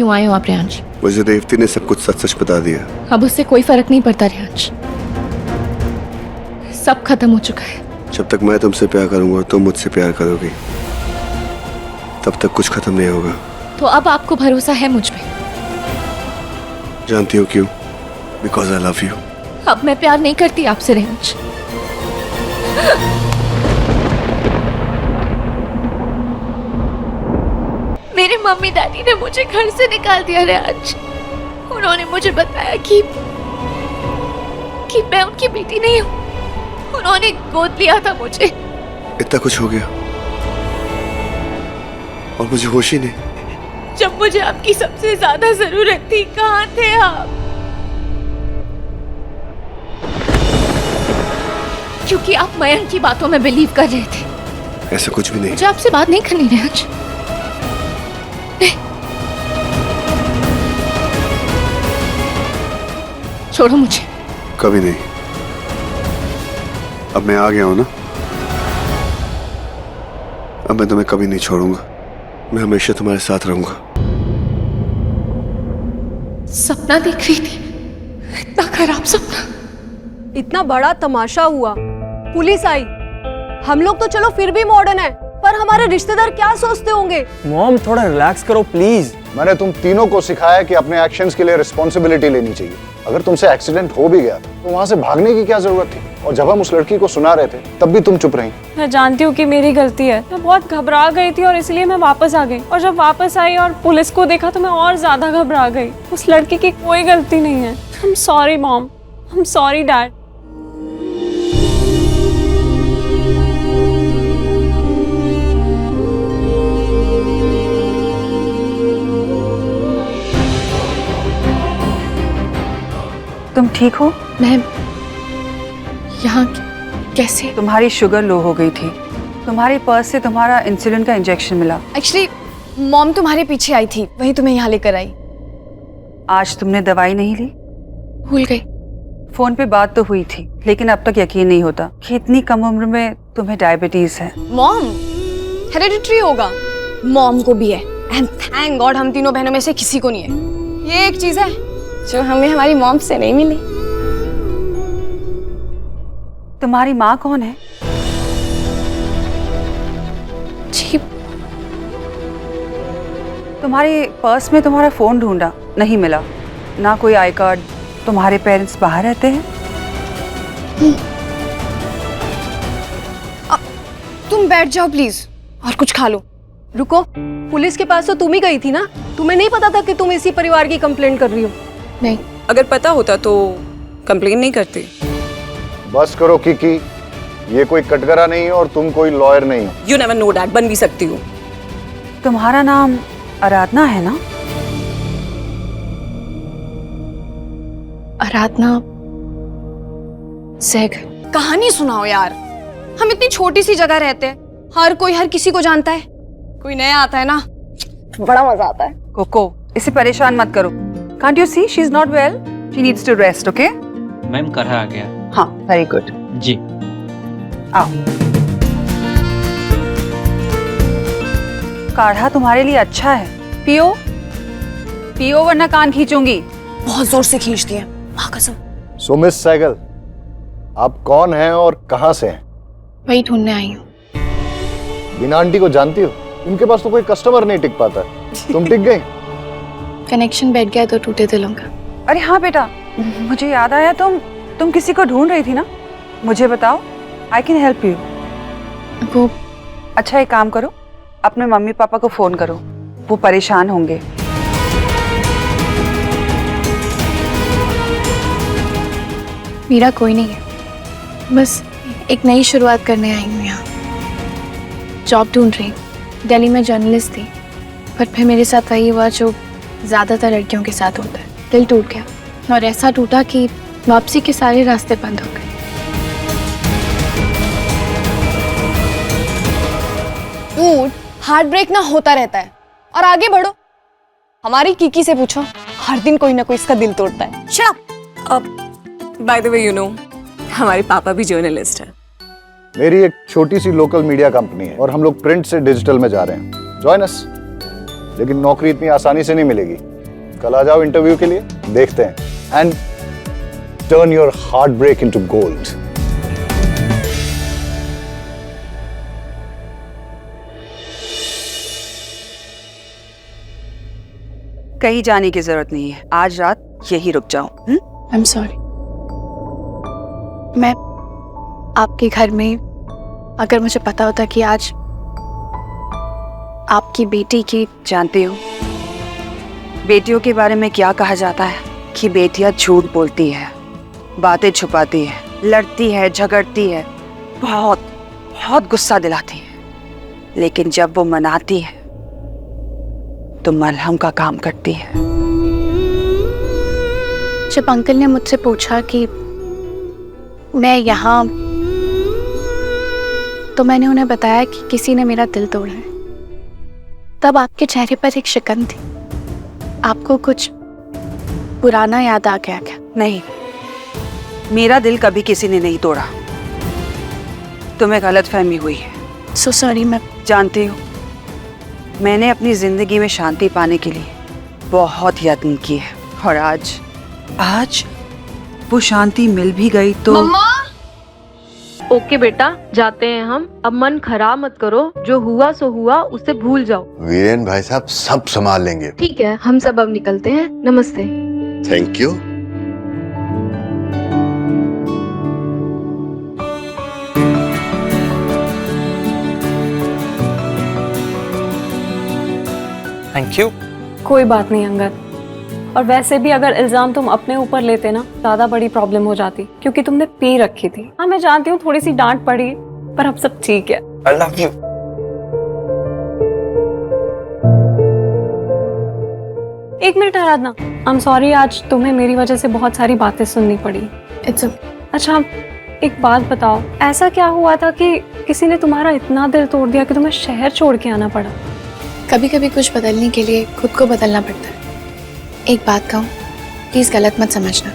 क्यों आए हो आप रेहांश? मुझे रेवती ने सब कुछ सच सच बता दिया। अब उससे कोई फर्क नहीं पड़ता रेहांश, सब खत्म हो चुका है। जब तक मैं तुमसे प्यार करूंगा और तुम मुझसे प्यार करोगी तब तक कुछ खत्म नहीं होगा। तो अब आपको भरोसा है मुझ पे? जानती हो क्यों? Because I love you. अब मैं प्यार नहीं करती आपसे रेहांश। मेरे मम्मी डैडी ने मुझे घर से निकाल दिया रेहांश। उन्होंने मुझे बताया कि मैं उनकी बेटी नहीं हूँ। उन्होंने गोद लिया था मुझे। इतना कुछ हो गया और मुझे होश ही नहीं। जब मुझे आपकी सबसे ज्यादा जरूरत थी, कहाँ थे आप? क्योंकि आप मयंक की बातों में बिलीव कर रहे थे। ऐसा कुछ भी नहीं। मुझे आपसे बात नहीं करनी रेहांश। छोड़ो मुझे। कभी नहीं। अब मैं आ गया हूं ना, अब मैं तुम्हें कभी नहीं छोड़ूंगा। मैं हमेशा तुम्हारे साथ रहूंगा। सपना देख रही थी, इतना खराब सपना। इतना बड़ा तमाशा हुआ, पुलिस आई, हम लोग तो चलो फिर भी मॉडर्न है, पर हमारे रिश्तेदार क्या सोचते होंगे? मॉम थोड़ा रिलैक्स करो प्लीज। मैंने तुम तीनों को सिखाया कि अपने एक्शंस के लिए रिस्पॉन्सिबिलिटी लेनी चाहिए। अगर तुमसे एक्सीडेंट हो भी गया तो वहां से भागने की क्या जरूरत थी? और जब हम उस लड़की को सुना रहे थे तब भी तुम चुप रही। मैं जानती हूँ कि मेरी गलती है, मैं बहुत घबरा गई थी और इसलिए मैं वापस आ गई। और जब वापस आई और पुलिस को देखा तो मैं और ज्यादा घबरा गई। उस लड़की की कोई गलती नहीं है। आई am sorry mom, I am sorry dad. तुम ठीक हो? मैं यहाँ कैसे? तुम्हारी शुगर लो हो गई थी। तुम्हारे पर्स से तुम्हारा इंसुलिन का इंजेक्शन मिला। एक्चुअली मॉम तुम्हारे पीछे आई थी, वही तुम्हें यहाँ लेकर आई। आज तुमने दवाई नहीं ली? भूल गई। फोन पे बात तो हुई थी, लेकिन अब तक यकीन नहीं होता कि इतनी कम उम्र में तुम्हें डायबिटीज है। मॉम हेरेडिटरी होगा, मॉम को भी है, एंड थैंक गॉड हम तीनों बहनों में से किसी को नहीं है। ये एक चीज है जो हमें हमारी मॉम से नहीं मिली। तुम्हारी माँ कौन है? जी, तुम्हारे पर्स में तुम्हारा फोन ढूंढा, नहीं मिला, ना कोई आई कार्ड। तुम्हारे पेरेंट्स बाहर रहते हैं? तुम बैठ जाओ प्लीज और कुछ खा लो। रुको, पुलिस के पास तो तुम ही गई थी ना? तुम्हें नहीं पता था कि तुम इसी परिवार की कंप्लेंट कर रही हो? नहीं। अगर पता होता तो कंप्लेन नहीं करती। बस करो किकी, ये कोई कटघरा नहीं है और तुम कोई लॉयर नहीं हो। यू नेवर नो डैड, बन भी सकती हूँ। तुम्हारा नाम आराधना है ना? आराधना सैग। कहानी सुनाओ यार। हम इतनी छोटी सी जगह रहते हैं, हर कोई हर किसी को जानता है। कोई नया आता है ना, बड़ा मजा आता है। कोको, इसे परेशान मत करो। Can't you see she's not well? She needs to rest, okay? Ma'am करहा आ गया। हाँ, very good. जी। आओ। काढ़ा तुम्हारे लिए अच्छा है, पियो पियो वरना कान खींचूंगी। बहुत जोर से खींचती है, माँ कसम। सो मिस सहगल, आप कौन हैं और कहां से हैं? वही ढूंढने आई हूँ। बिना आंटी को जानती हो? उनके पास तो कोई कस्टमर नहीं टिक पाता। तुम टिक गई। कनेक्शन बैठ गया तो टूटे दिलों का। अरे हाँ बेटा, मुझे याद आया, तुम किसी को ढूंढ रही थी ना? मुझे बताओ, आई कैन हेल्प यू। वो अच्छा, एक काम करो, अपने मम्मी पापा को फोन करो, वो परेशान होंगे। मेरा कोई नहीं है, बस एक नई शुरुआत करने आई हूँ यहाँ। जॉब ढूंढ रही हूँ। दिल्ली में जर्नलिस्ट थी, पर फिर मेरे साथ वही हुआ जो ज्यादातर लड़कियों के साथ होता है। दिल टूट गया और ऐसा टूटा कि वापसी के सारे रास्ते बंद हो गए। डूड, हार्ट ब्रेक ना होता रहता है और आगे बढ़ो। हमारी कीकी से पूछो, हर दिन कोई ना कोई इसका दिल तोड़ता है। Shut up. By the way you know, हमारे पापा भी जर्नलिस्ट है। मेरी एक छोटी सी लोकल मीडिया कंपनी है और हम लोग प्रिंट से डिजिटल में जा रहे हैं। Join us. लेकिन नौकरी इतनी आसानी से नहीं मिलेगी। कल आ जाओ इंटरव्यू के लिए, देखते हैं। And turn your heartbreak into gold. कहीं जाने की जरूरत नहीं है, आज रात यही रुक जाओ। आई एम सॉरी। मैं आपके घर में, अगर मुझे पता होता कि आज आपकी बेटी की, जानती हो बेटियों के बारे में क्या कहा जाता है कि बेटियां झूठ बोलती है, बातें छुपाती है, लड़ती है, झगड़ती है, बहुत बहुत गुस्सा दिलाती है, लेकिन जब वो मनाती है तो मलहम का काम करती है। जब अंकल ने मुझसे पूछा कि मैं यहाँ, तो मैंने उन्हें बताया कि किसी ने मेरा दिल तोड़ा है। तब आपके चेहरे पर एक शिकन थी। आपको कुछ पुराना याद आ गया क्या? नहीं, मेरा दिल कभी किसी ने नहीं तोड़ा। तुम्हें गलतफहमी हुई है। So sorry. मैं जानती हो, मैंने अपनी जिंदगी में शांति पाने के लिए बहुत यत्न किए और आज वो शांति मिल भी गई तो। ओके बेटा, जाते हैं हम। अब मन खराब मत करो, जो हुआ सो हुआ, उसे भूल जाओ। वीरेन भाई साहब सब संभाल लेंगे। ठीक है, हम सब अब निकलते हैं। नमस्ते। Thank you. Thank you. कोई बात नहीं अंगद। और वैसे भी अगर इल्जाम तुम अपने ऊपर लेते ना, ज्यादा बड़ी प्रॉब्लम हो जाती, क्योंकि तुमने पी रखी थी। हाँ मैं जानती हूँ थोड़ी सी डांट पड़ी, पर अब सब ठीक है। I love you. एक minute Aradhana, I am sorry, आज तुम्हें मेरी वजह से बहुत सारी बातें सुननी पड़ी। इट्स अच्छा एक बात बताओ, ऐसा क्या हुआ था कि किसी ने तुम्हारा इतना दिल तोड़ दिया कि तुम्हें शहर छोड़ के आना पड़ा? कभी कभी कुछ बदलने के लिए खुद को बदलना पड़ता है। एक बात कहूँ, प्लीज गलत मत समझना।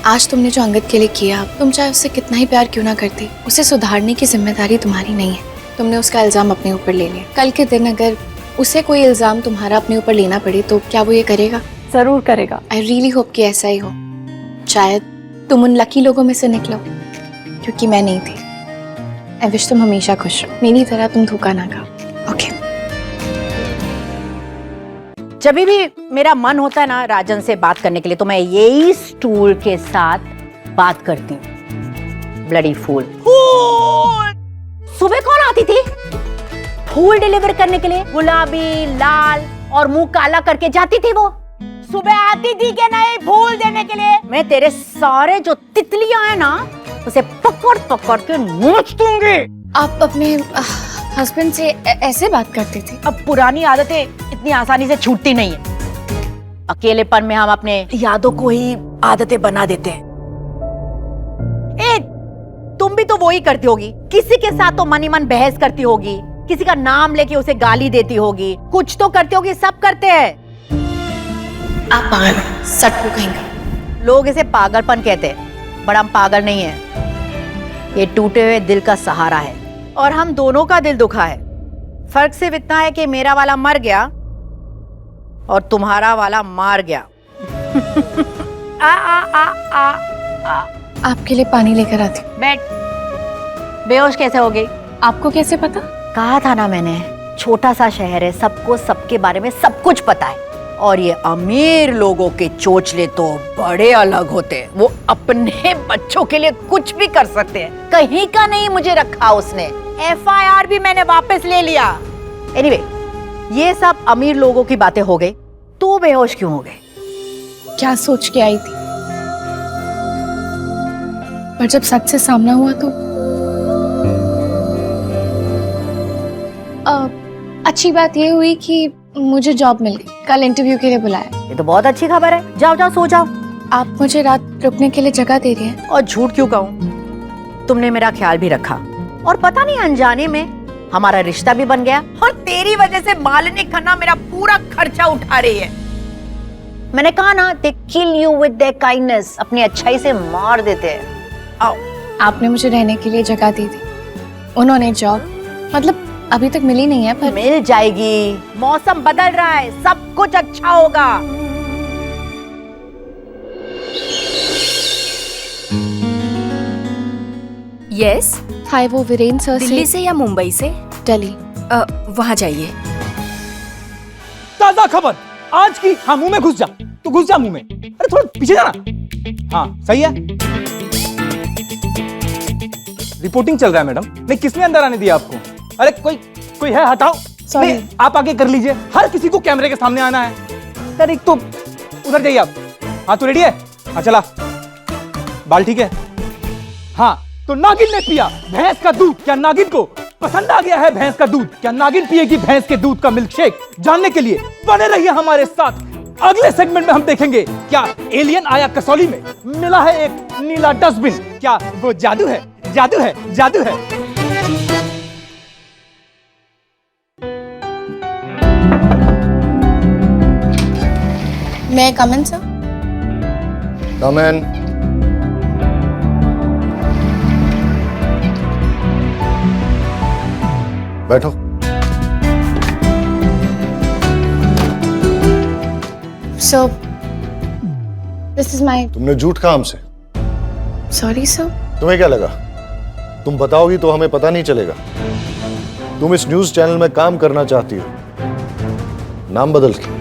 आज तुमने जो अंगद के लिए किया, तुम चाहे उससे कितना ही प्यार क्यों ना करती, उसे सुधारने की जिम्मेदारी तुम्हारी नहीं है। तुमने उसका इल्जाम अपने ऊपर ले लिया। कल के दिन अगर उसे कोई इल्जाम तुम्हारा अपने ऊपर लेना पड़े तो क्या वो ये करेगा? जरूर करेगा। आई रियली होप कि ऐसा ही हो। शायद तुम उन लकी लोगों में से निकलो, क्योंकि मैं नहीं थी। आई विश तुम हमेशा खुश रहो, मेरी तरह तुम धोखा ना खाओ। ओके। जब भी मेरा मन होता है ना राजन से बात करने के लिए, तो मैं यही स्टूल के साथ बात करती हूँ। Bloody fool. सुबह कौन आती थी फूल डिलीवर करने के लिए? गुलाबी, लाल और मुंह काला करके जाती थी वो। सुबह आती थी कि नहीं फूल देने के लिए? मैं तेरे सारे जो तितलियां हैं ना, उसे पकड़ पकड़ के नोच दूंगी। आप अपने हस्बैंड से ऐसे बात करते थे? अब पुरानी आदतें इतनी आसानी से छूटती नहीं है। अकेलेपन में हम अपने यादों को ही आदतें बना देते हैं। तुम भी तो वही करती होगी। किसी के साथ तो मन ही मन बहस करती होगी, किसी का नाम लेके उसे गाली देती होगी, कुछ तो करती होगी। सब करते हैं। आप पागल हो, सटकू कहेंगे। लोग इसे पागलपन कहते हैं, बट हम पागल नहीं है। ये टूटे हुए दिल का सहारा है और हम दोनों का दिल दुखा है। फर्क सिर्फ इतना है कि मेरा वाला मर गया और तुम्हारा वाला मार गया। आ आ आ आ आ। आपके लिए पानी लेकर आती। बैठ। बेहोश कैसे हो गई? आपको कैसे पता? कहा था ना मैंने, छोटा सा शहर है, सबको सबके बारे में सब कुछ पता है। और ये अमीर लोगों के चोचले तो बड़े अलग होते हैं। वो अपने बच्चों के लिए कुछ भी कर सकते हैं। कहीं का नहीं मुझे रखा उसने। FIR भी मैंने वापस ले लिया। एनीवे, ये सब अमीर लोगों की बातें हो गई। तू बेहोश क्यों हो गई? क्या सोच के आई थी, पर जब सच से सामना हुआ तो अच्छी बात ये हुई कि मुझे जॉब मिल गई। कल इंटरव्यू के लिए बुलाया। ये तो बहुत अच्छी खबर है। जाओ जाओ सो जाओ। आप मुझे रात रुकने के लिए जगह दे रही हैं। और झूठ क्यों कहूँ, तुमने मेरा ख्याल भी रखा और पता नहीं अनजाने में हमारा रिश्ता भी बन गया। और तेरी वजह से मालिनी खन्ना मेरा पूरा खर्चा उठा रही है। मैंने कहा ना, they kill you with their kindness। अपनी अच्छाई से मार देते हैं। आओ। आपने मुझे रहने के लिए जगह दी थी, उन्होंने जॉब, मतलब अभी तक मिली नहीं है, पर मिल जाएगी, मौसम बदल रहा है, सब कुछ अच्छा होगा। यस, हाय, वो वीरेन सर दिल्ली से या मुंबई से? दिल्ली। वहाँ जाइए। ताजा खबर आज की। हाँ, मुंह में घुस जा, तू घुस जा मुंह में। अरे थोड़ा पीछे जाना। हाँ सही है। रिपोर्टिंग चल रहा है मैडम। नहीं, किसने अंदर आने दिया आपको? अरे कोई है, हटाओ। Sorry. नहीं, आप आगे कर लीजिए। हर किसी को कैमरे के सामने आना है। सर एक तो उधर जाइए आप। हाँ तो रेडी है? हाँ चला। बाल ठीक है? हाँ तो नागिन ने पिया भैंस का दूध। क्या नागिन को पसंद आ गया है भैंस का दूध? क्या नागिन पिएगी भैंस के दूध का मिल्क शेक? जानने के लिए बने रहिए हमारे साथ। अगले सेगमेंट में हम देखेंगे क्या एलियन आया कसौली में, मिला है एक नीला डस्टबिन। क्या वो जादू है? जादू है, जादू है। मैं कम इन सर? कम इन। बैठो। So this is my. तुमने झूठ कहा हमसे? Sorry sir. तुम्हें क्या लगा तुम बताओगी तो हमें पता नहीं चलेगा? तुम इस न्यूज चैनल में काम करना चाहती हो, नाम बदल के।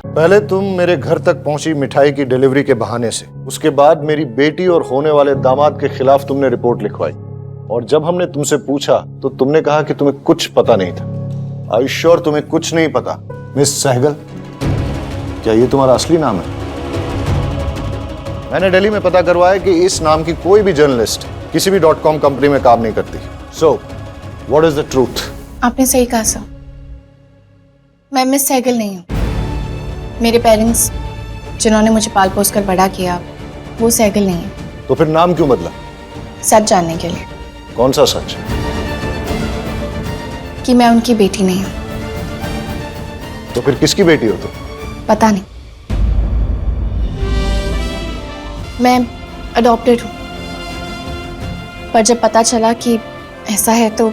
पहले तुम मेरे घर तक पहुंची मिठाई की डिलीवरी के बहाने से, उसके बाद मेरी बेटी और होने वाले दामाद के खिलाफ तुमने रिपोर्ट लिखवाई, और जब हमने तुमसे पूछा तो तुमने कहा कि तुम्हें कुछ पता नहीं था। आई श्योर तुम्हें कुछ नहीं पता? मिस सहगल, क्या ये तुम्हारा असली नाम है? मैंने दिल्ली में पता करवाया कि इस नाम की कोई भी जर्नलिस्ट किसी भी .com कंपनी में काम नहीं करती। So what is the truth? आपने सही कहा सर, मैं मिस सहगल नहीं हूँ। मेरे पेरेंट्स जिन्होंने मुझे पाल पोस कर बड़ा किया, वो सहगल नहीं है। तो फिर नाम क्यों बदला? सच जानने के लिए। कौन सा सच? कि मैं उनकी बेटी नहीं हूँ। तो फिर किसकी बेटी हो तुम? पता नहीं, मैं अडॉप्टेड हूँ। पर जब पता चला कि ऐसा है तो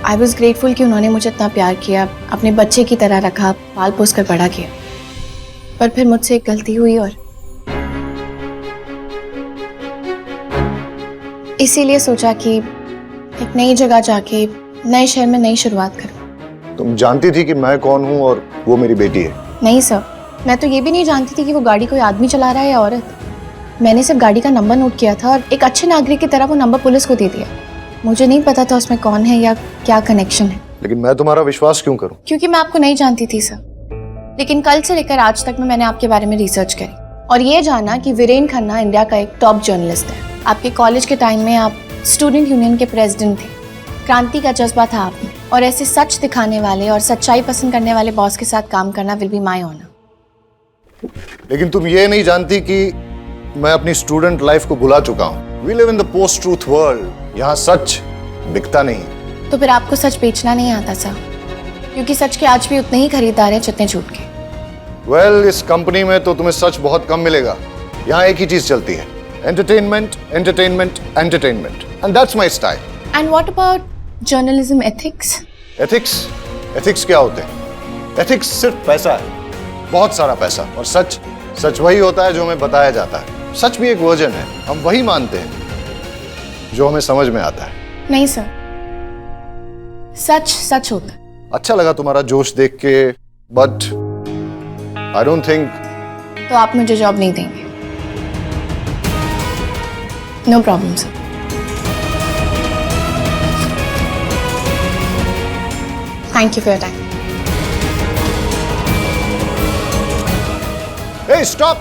आई वॉज ग्रेटफुल कि उन्होंने मुझे इतना प्यार किया, अपने बच्चे की तरह रखा, पाल पोस कर बड़ा किया। पर फिर मुझसे एक गलती हुई और इसीलिए सोचा कि एक नई जगह जाके नए शहर में नई शुरुआत करूं। तुम जानती थी कि मैं कौन हूं और वो मेरी बेटी है? नहीं सर, मैं तो ये भी नहीं जानती थी कि वो गाड़ी कोई आदमी चला रहा है या औरत। मैंने सिर्फ गाड़ी का नंबर नोट किया था और एक अच्छे नागरिक की तरह वो नंबर पुलिस को दे दिया। मुझे नहीं पता था उसमें कौन है या क्या कनेक्शन है। लेकिन मैं तुम्हारा विश्वास क्यों करूं? क्योंकि मैं आपको नहीं जानती थी सर, लेकिन कल से लेकर आज तक में मैंने आपके बारे में रिसर्च करी और ये जाना कि वीरेन खन्ना इंडिया का एक टॉप जर्नलिस्ट है। आपके कॉलेज के टाइम में आप स्टूडेंट यूनियन के प्रेसिडेंट थे। क्रांति का जज्बा था आप में, और ऐसे सच दिखाने वाले और सच्चाई पसंद करने वाले बॉस के साथ काम करना विल बी माय ऑनर। लेकिन तुम ये नहीं जानती कि मैं अपनी स्टूडेंट लाइफ को भुला चुका हूँ। We live in the post truth world. यहाँ सच बिकता नहीं। तो फिर आपको सच बेचना नहीं आता सर, क्योंकि सच के आज भी उतने ही खरीदार हैं जितने झूठ के। वेल, इस कंपनी में तो तुम्हें सच बहुत कम मिलेगा। यहाँ एक ही चीज चलती है, entertainment, entertainment, entertainment, and that's my style. And what about journalism ethics? Ethics क्या होते हैं? एथिक्स सिर्फ पैसा है, बहुत सारा पैसा। और सच वही होता है जो हमें बताया जाता है। सच भी एक वर्जन है, हम वही मानते हैं जो हमें समझ में आता है। नहीं सर, सच होता है। अच्छा लगा तुम्हारा जोश देख के, बट आई डोंट थिंक। तो आप मुझे जॉब नहीं देंगे? No problem sir. Thank you for your time. Hey, stop!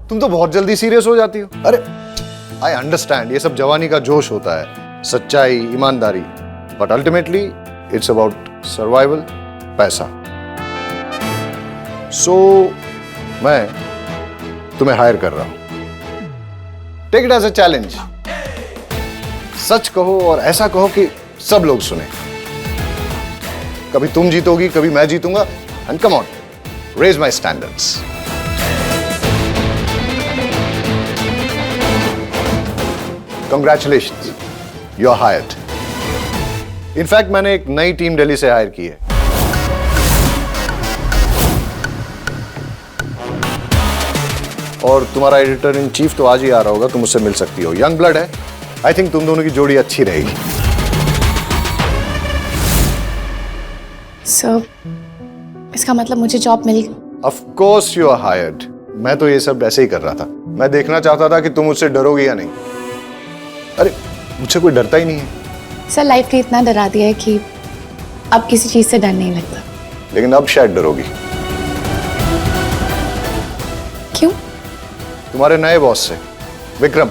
तुम तो बहुत जल्दी सीरियस हो जाती हो। अरे आई अंडरस्टैंड, ये सब जवानी का जोश होता है, सच्चाई, ईमानदारी, but ultimately it's about survival, पैसा। सो मैं तुम्हें हायर कर रहा हूं। Take it as a challenge. सच कहो और ऐसा कहो कि सब लोग सुने। कभी तुम जीतोगी, कभी मैं जीतूंगा। And come on, raise my standards. Congratulations, you're hired. In fact मैंने एक नई टीम दिल्ली से हायर की है। और तुम्हारा एडिटर इन चीफ तो आज ही आ रहा होगा, तुम उससे मिल सकती हो। यंग ब्लड है, आई थिंक तुम दोनों की जोड़ी अच्छी रहेगी। सर, इसका मतलब मुझे जॉब मिल गई? Of course you are hired. मैं तो ये सब ऐसे ही कर रहा था। मैं देखना चाहता था कि तुम मुझसे डरोगी या नहीं। अरे मुझसे कोई डरता ही नहीं है। सर, लाइफ ने इतना डरा दिया है कि अब किसी चीज से डर नहीं लगता। लेकिन अब शायद डरोगी। क्यों? तुम्हारे नए बॉस से, विक्रम।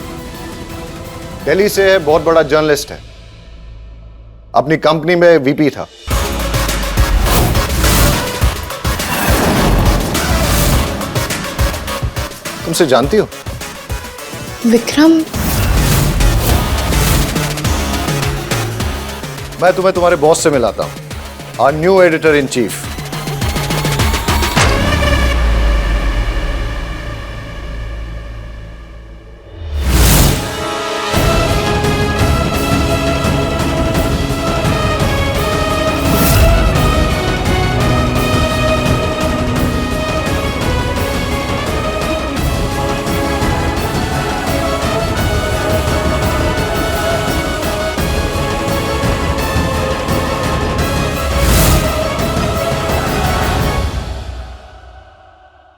दिल्ली से है, बहुत बड़ा जर्नलिस्ट है, अपनी कंपनी में वीपी था। तुमसे जानती हो? विक्रम? मैं तुम्हें तुम्हारे बॉस से मिलाता हूं, our new editor in chief.